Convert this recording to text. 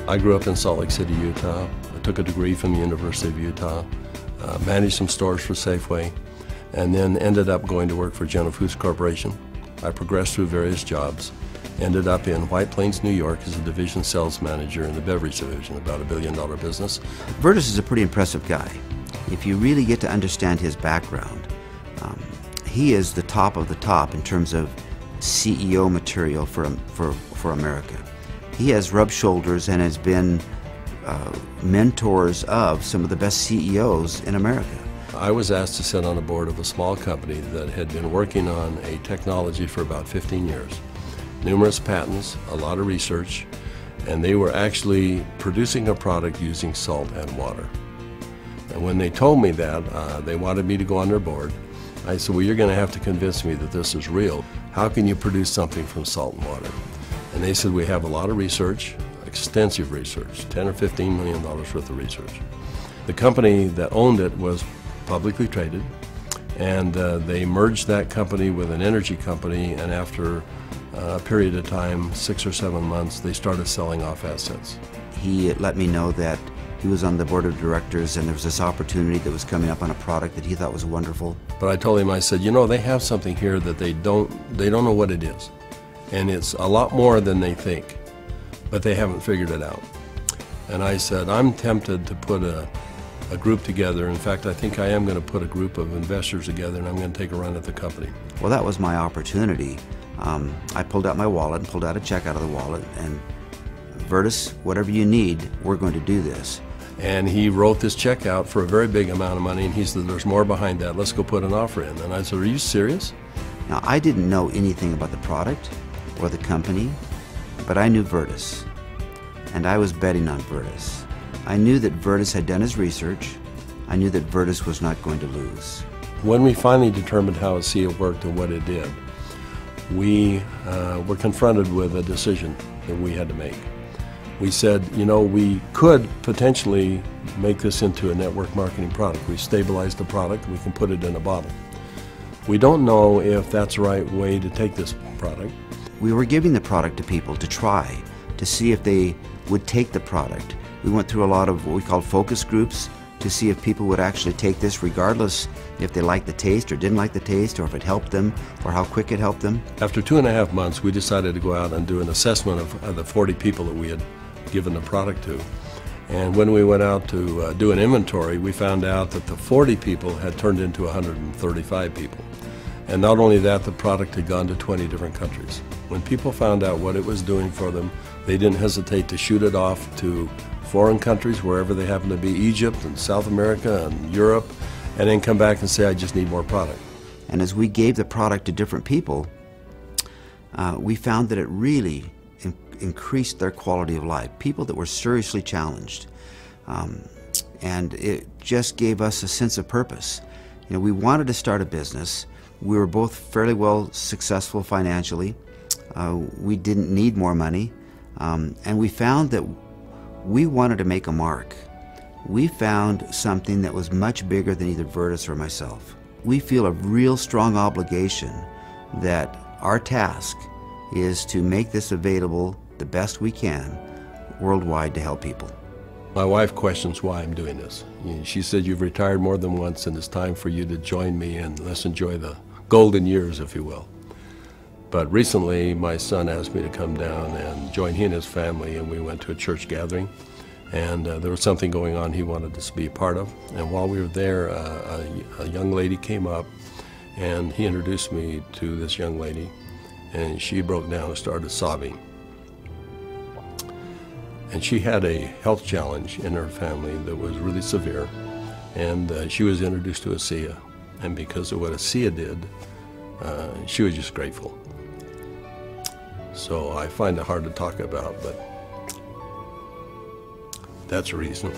I grew up in Salt Lake City, Utah. I took a degree from the University of Utah, managed some stores for Safeway, and then ended up going to work for General Foods Corporation. I progressed through various jobs, ended up in White Plains, New York as a division sales manager in the beverage division, about $1 billion business. Vertus is a pretty impressive guy. If you really get to understand his background, he is the top of the top in terms of CEO material for America. He has rubbed shoulders and has been mentors of some of the best CEOs in America. I was asked to sit on the board of a small company that had been working on a technology for about 15 years. Numerous patents, a lot of research, and they were actually producing a product using salt and water. And when they told me that, they wanted me to go on their board. I said, well, you're going to have to convince me that this is real. How can you produce something from salt and water? And they said, we have a lot of research, extensive research, $10 or $15 million worth of research. The company that owned it was publicly traded, and they merged that company with an energy company, and after a period of time, 6 or 7 months, they started selling off assets. He let me know that he was on the board of directors and there was this opportunity that was coming up on a product that he thought was wonderful. But I told him, I said, you know, they have something here that they don't know what it is. And it's a lot more than they think, but they haven't figured it out. And I said, I'm tempted to put a group together. In fact, I think I am going to put a group of investors together, and I'm going to take a run at the company. Well, that was my opportunity. I pulled out my wallet and pulled out a check out of the wallet, and Vertus, whatever you need, we're going to do this. And he wrote this check out for a very big amount of money, and he said, there's more behind that, let's go put an offer in. And I said, are you serious? Now, I didn't know anything about the product or the company, but I knew Vertus, and I was betting on Vertus. I knew that Vertus had done his research. I knew that Vertus was not going to lose. When we finally determined how ASEA worked and what it did, we were confronted with a decision that we had to make. We said, you know, we could potentially make this into a network marketing product. We stabilized the product, we can put it in a bottle. We don't know if that's the right way to take this product. We were giving the product to people to try, to see if they would take the product. We went through a lot of what we called focus groups to see if people would actually take this regardless if they liked the taste or didn't like the taste, or if it helped them, or how quick it helped them. After 2.5 months, we decided to go out and do an assessment of the 40 people that we had given the product to. And when we went out to do an inventory, we found out that the 40 people had turned into 135 people. And not only that, the product had gone to 20 different countries. When people found out what it was doing for them, they didn't hesitate to shoot it off to foreign countries, wherever they happen to be, Egypt and South America and Europe, and then come back and say, I just need more product. And as we gave the product to different people, we found that it really increased their quality of life. People that were seriously challenged. And it just gave us a sense of purpose. You know, we wanted to start a business. We were both fairly well successful financially. We didn't need more money. And we found that we wanted to make a mark. We found something that was much bigger than either Vertus or myself. We feel a real strong obligation that our task is to make this available the best we can worldwide to help people. My wife questions why I'm doing this. She said, you've retired more than once and it's time for you to join me and let's enjoy the golden years, if you will. But recently my son asked me to come down and join he and his family, and we went to a church gathering, and there was something going on he wanted us to be a part of. And while we were there, a young lady came up and he introduced me to this young lady, and she broke down and started sobbing. And she had a health challenge in her family that was really severe, and she was introduced to ASEA, and because of what ASEA did, she was just grateful. So I find it hard to talk about, but that's a reason.